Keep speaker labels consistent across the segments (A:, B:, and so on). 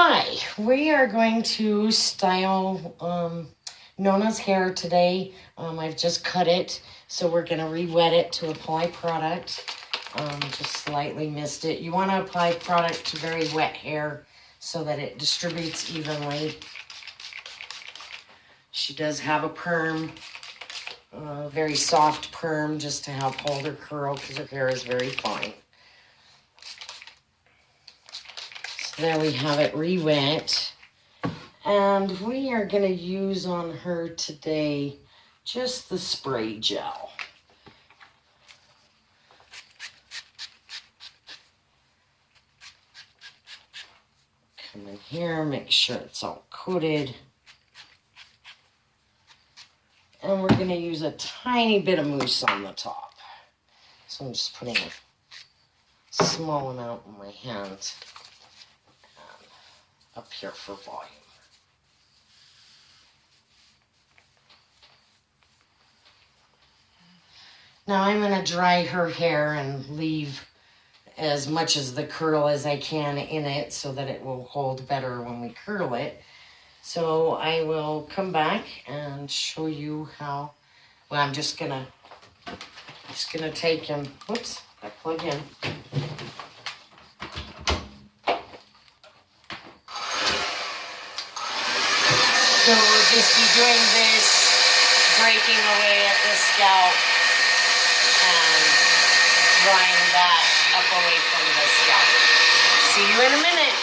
A: Hi, we are going to style Nona's hair today. I've just cut it, so we're going to re-wet it to apply product. Just slightly missed it. You want to apply product to very wet hair so that it distributes evenly. She does have a perm, very soft perm, just to help hold her curl because her hair is very fine. There we have it re-wet, and we are going to use on her today just the spray gel. Come in here, make sure it's all coated. And we're going to use a tiny bit of mousse on the top. So I'm just putting a small amount in my hand. Up here for volume. Now I'm going to dry her hair and leave as much as the curl as I can in it so that it will hold better when we curl it. So I will come back and show you how. Well, I'm just gonna take and whoops, I plug in. So we'll just be doing this, breaking away at the scalp and drying that up away from the scalp. See you in a minute.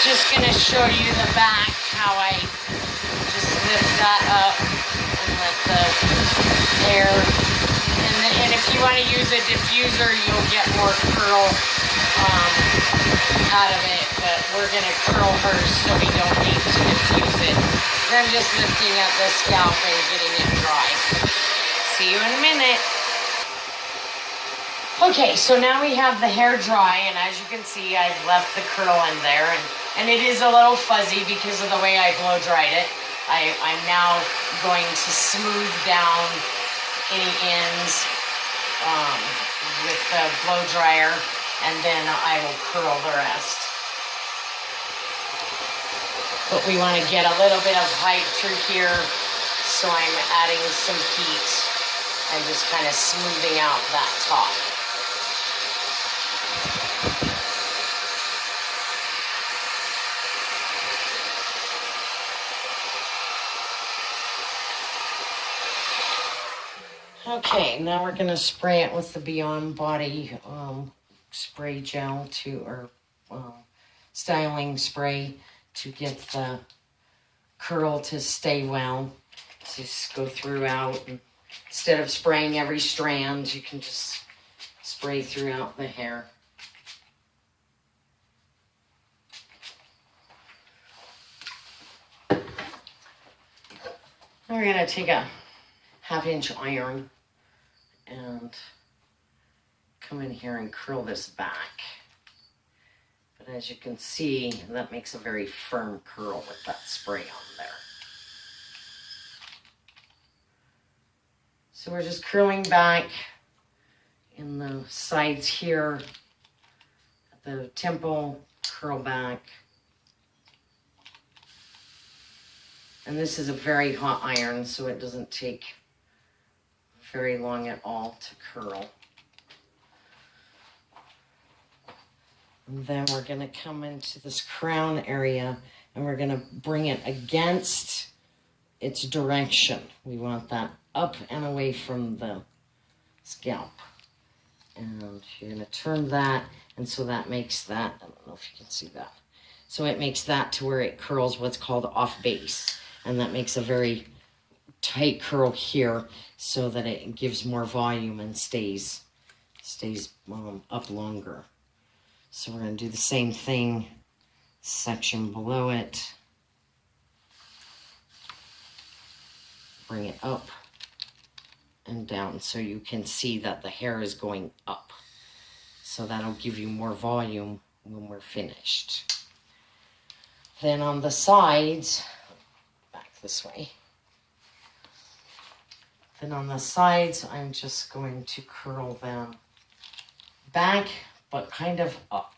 A: Just gonna show you the back, how I just lift that up and let the air, and if you want to use a diffuser, you'll get more curl out of it, but we're going to curl hers so we don't need to diffuse it. Then I'm just lifting at the scalp and getting it dry. See you in a minute. Okay, so now we have the hair dry, and as you can see, I've left the curl in there, and it is a little fuzzy because of the way I blow dried it. I'm now going to smooth down any ends with the blow dryer, and then I will curl the rest. But we want to get a little bit of height through here, so I'm adding some heat and just kind of smoothing out that top. Okay, now we're going to spray it with the Beyond Body spray gel or styling spray to get the curl to stay well. Just go throughout. And instead of spraying every strand, you can just spray throughout the hair. We're going to take a 1/2-inch iron and come in here and curl this back. But as you can see, that makes a very firm curl with that spray on there. So we're just curling back in the sides here, at the temple, curl back. And this is a very hot iron, so it doesn't take very long at all to curl. And then we're going to come into this crown area and we're going to bring it against its direction. We want that up and away from the scalp. And you're going to turn that, and so that makes that, I don't know if you can see that. So it makes that to where it curls what's called off base. And that makes a very tight curl here so that it gives more volume and stays up longer. So we're going to do the same thing, section below it. Bring it up and down so you can see that the hair is going up. So that'll give you more volume when we're finished. Then on the sides, back this way. Then on the sides, I'm just going to curl them back, but kind of up.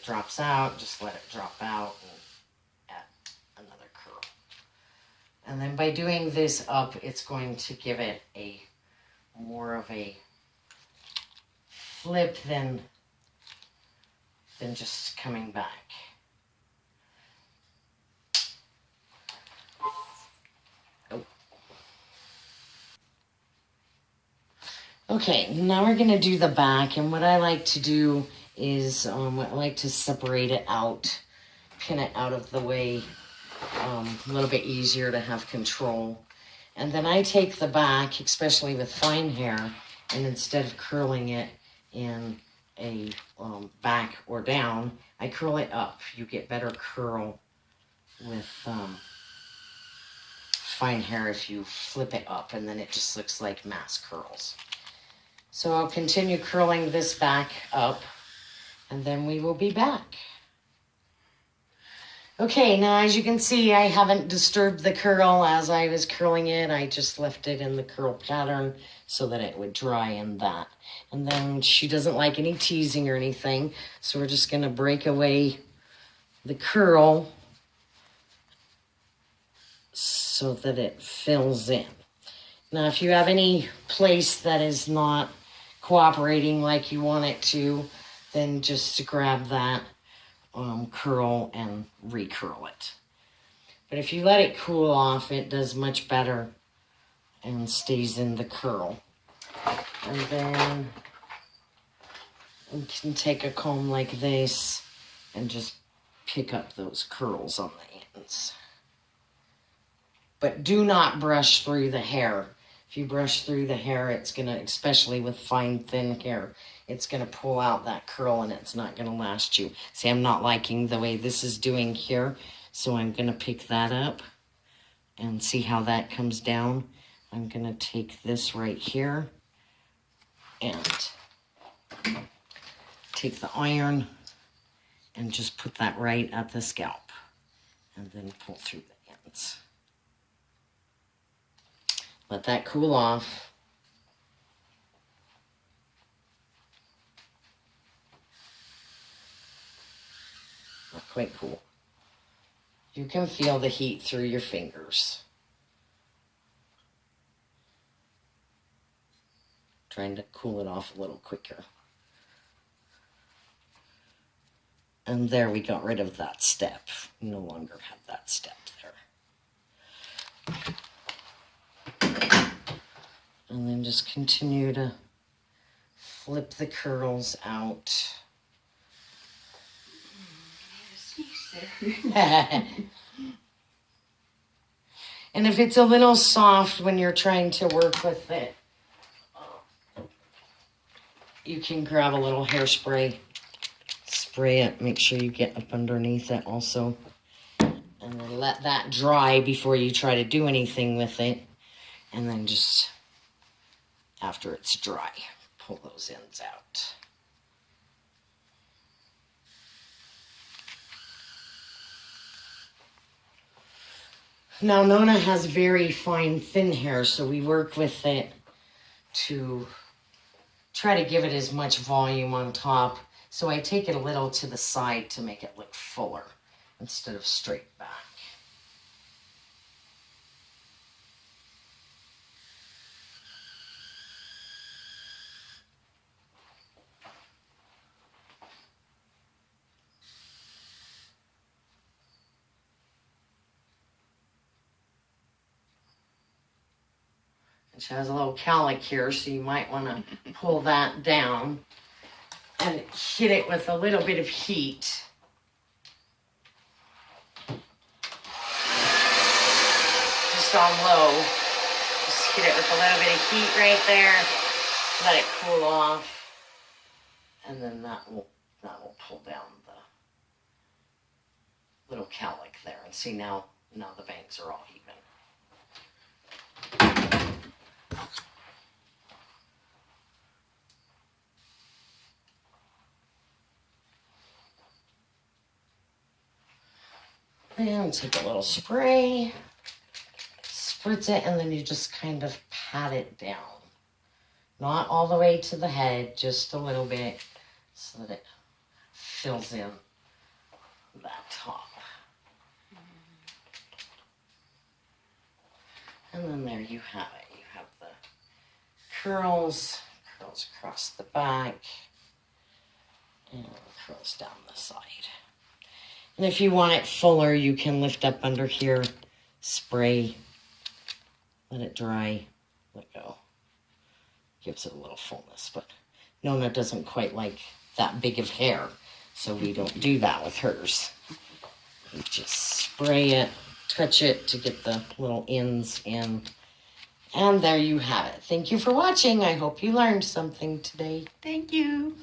A: drops out, just let it drop out and add another curl. And then by doing this up, it's going to give it a more of a flip than just coming back. Oh. Okay, now we're going to do the back, and what I like to do is I like to separate it out, pin it out of the way, a little bit easier to have control. And then I take the back, especially with fine hair, and instead of curling it in a back or down, I curl it up. You get better curl with fine hair if you flip it up, and then it just looks like mass curls. So I'll continue curling this back up, and then we will be back. Okay, now as you can see, I haven't disturbed the curl as I was curling it. I just left it in the curl pattern so that it would dry in that. And then she doesn't like any teasing or anything, so we're just going to break away the curl so that it fills in. Now, if you have any place that is not cooperating like you want it to, then just grab that curl and recurl it. But if you let it cool off, it does much better and stays in the curl. And then we can take a comb like this and just pick up those curls on the ends. But do not brush through the hair. If you brush through the hair, it's going to, especially with fine, thin hair, it's going to pull out that curl and it's not going to last you. See, I'm not liking the way this is doing here, so I'm going to pick that up and see how that comes down. I'm going to take this right here and take the iron and just put that right at the scalp and then pull through the ends. Let that cool off. Not quite cool. You can feel the heat through your fingers. Trying to cool it off a little quicker. And there, we got rid of that step. We no longer have that step there. And then just continue to flip the curls out. And if it's a little soft when you're trying to work with it, you can grab a little hairspray, spray it, make sure you get up underneath it also, and then let that dry before you try to do anything with it, and then just after it's dry, pull those ends out. Now, Nona has very fine, thin hair, so we work with it to try to give it as much volume on top. So I take it a little to the side to make it look fuller instead of straight back. She has a little cowlick here, so you might want to pull that down and hit it with a little bit of heat. Just on low. Just hit it with a little bit of heat right there. Let it cool off. And then that will pull down the little cowlick there. And see, now the bangs are all even. And take a little spray, spritz it, and then you just kind of pat it down. Not all the way to the head, just a little bit so that it fills in that top. And then there you have it. You have the curls across the back, and curls down the side. And if you want it fuller, you can lift up under here, spray, let it dry, let go. Gives it a little fullness, but Nona doesn't quite like that big of hair, so we don't do that with hers. We just spray it, touch it to get the little ends in. And there you have it. Thank you for watching. I hope you learned something today.
B: Thank you.